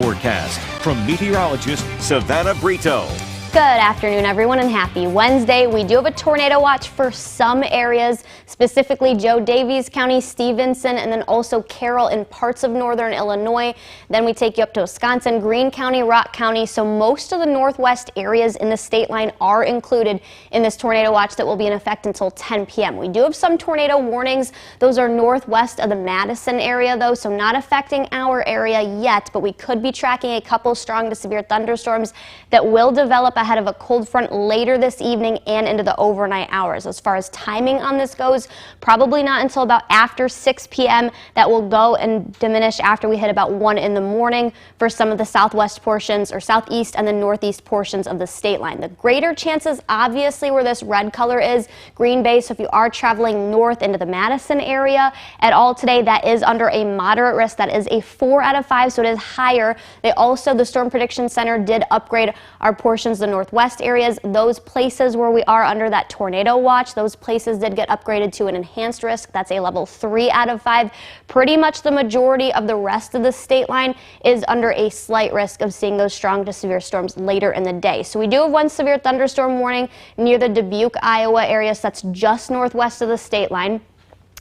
Forecast from meteorologist Savannah Brito. Good afternoon, everyone, and happy Wednesday. We do have a tornado watch for some areas, specifically Joe Daviess County, Stevenson, and then also Carroll in parts of northern Illinois. Then we take you up to Wisconsin, Greene County, Rock County. So most of the northwest areas in the state line are included in this tornado watch that will be in effect until 10 p.m. We do have some tornado warnings. Those are northwest of the Madison area, though, so not affecting our area yet, but we could be tracking a couple strong to severe thunderstorms that will develop ahead of a cold front later this evening and into the overnight hours. As far as timing on this goes, probably not until about after 6 p.m. That will go and diminish after we hit about 1 in the morning for some of the southwest portions or southeast and the northeast portions of the state line. The greater chances, obviously, where this red color is Green Bay. So if you are traveling north into the Madison area at all today, that is under a moderate risk. That is a 4 out of 5, so it is higher. The Storm Prediction Center did upgrade our portions, the northwest areas. Those places where we are under that tornado watch, those places did get upgraded to an enhanced risk. That's a level 3 out of 5. Pretty much the majority of the rest of the state line is under a slight risk of seeing those strong to severe storms later in the day. So we do have one severe thunderstorm warning near the Dubuque, Iowa area. So that's just northwest of the state line.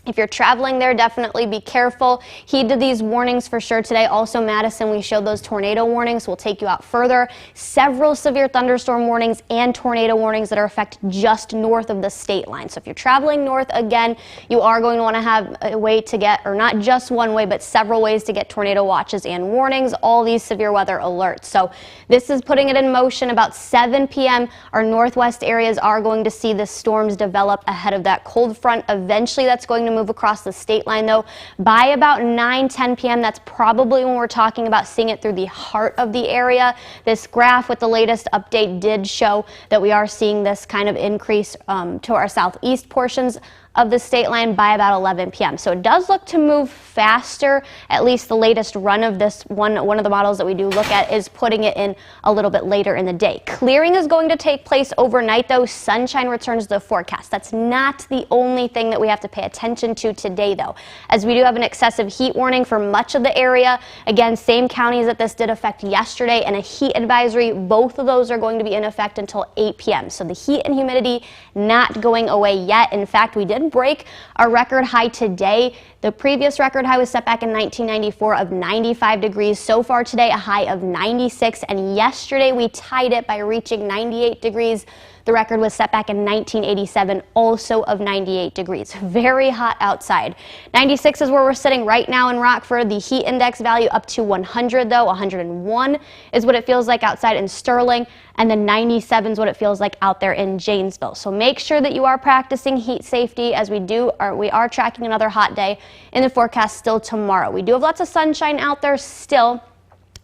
If you're traveling there, definitely be careful. Heed to these warnings for sure today. Also, Madison, we showed those tornado warnings. We'll take you out further. Several severe thunderstorm warnings and tornado warnings that are affect just north of the state line. So if you're traveling north, again, you are going to want to have a way to get, or not just one way, but several ways to get tornado watches and warnings, all these severe weather alerts. So this is putting it in motion. About 7 p.m., our northwest areas are going to see the storms develop ahead of that cold front. Eventually, that's going to move across the state line, though. By about 9-10 p.m., that's probably when we're talking about seeing it through the heart of the area. This graph with the latest update did show that we are seeing this kind of increase to our southeast portions of the state line by about 11 p.m. So it does look to move faster. At least the latest run of this one of the models that we do look at is putting it in a little bit later in the day. Clearing is going to take place overnight, though. Sunshine returns to the forecast. That's not the only thing that we have to pay attention to today, though, as we do have an excessive heat warning for much of the area. Again, same counties that this did affect yesterday, and a heat advisory. Both of those are going to be in effect until 8 p.m. So the heat and humidity not going away yet. In fact, we did break our record high today. The previous record high was set back in 1994 of 95 degrees. So far today, a high of 96, and yesterday we tied it by reaching 98 degrees. The record was set back in 1987, also of 98 degrees. Very hot outside. 96 is where we're sitting right now in Rockford. The heat index value up to 100, though. 101 is what it feels like outside in Sterling, and then 97 is what it feels like out there in Janesville. So make sure that you are practicing heat safety, as we are tracking another hot day in the forecast still tomorrow. We do have lots of sunshine out there still.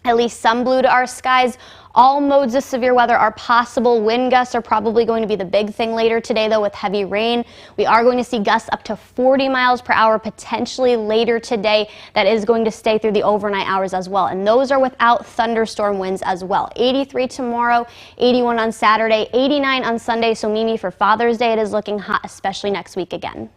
At least some blue to our skies. All modes of severe weather are possible. Wind gusts are probably going to be the big thing later today, though, with heavy rain. We are going to see gusts up to 40 miles per hour potentially later today. That is going to stay through the overnight hours as well. And those are without thunderstorm winds as well. 83 tomorrow, 81 on Saturday, 89 on Sunday. So Mimi, for Father's Day, it is looking hot, especially next week again.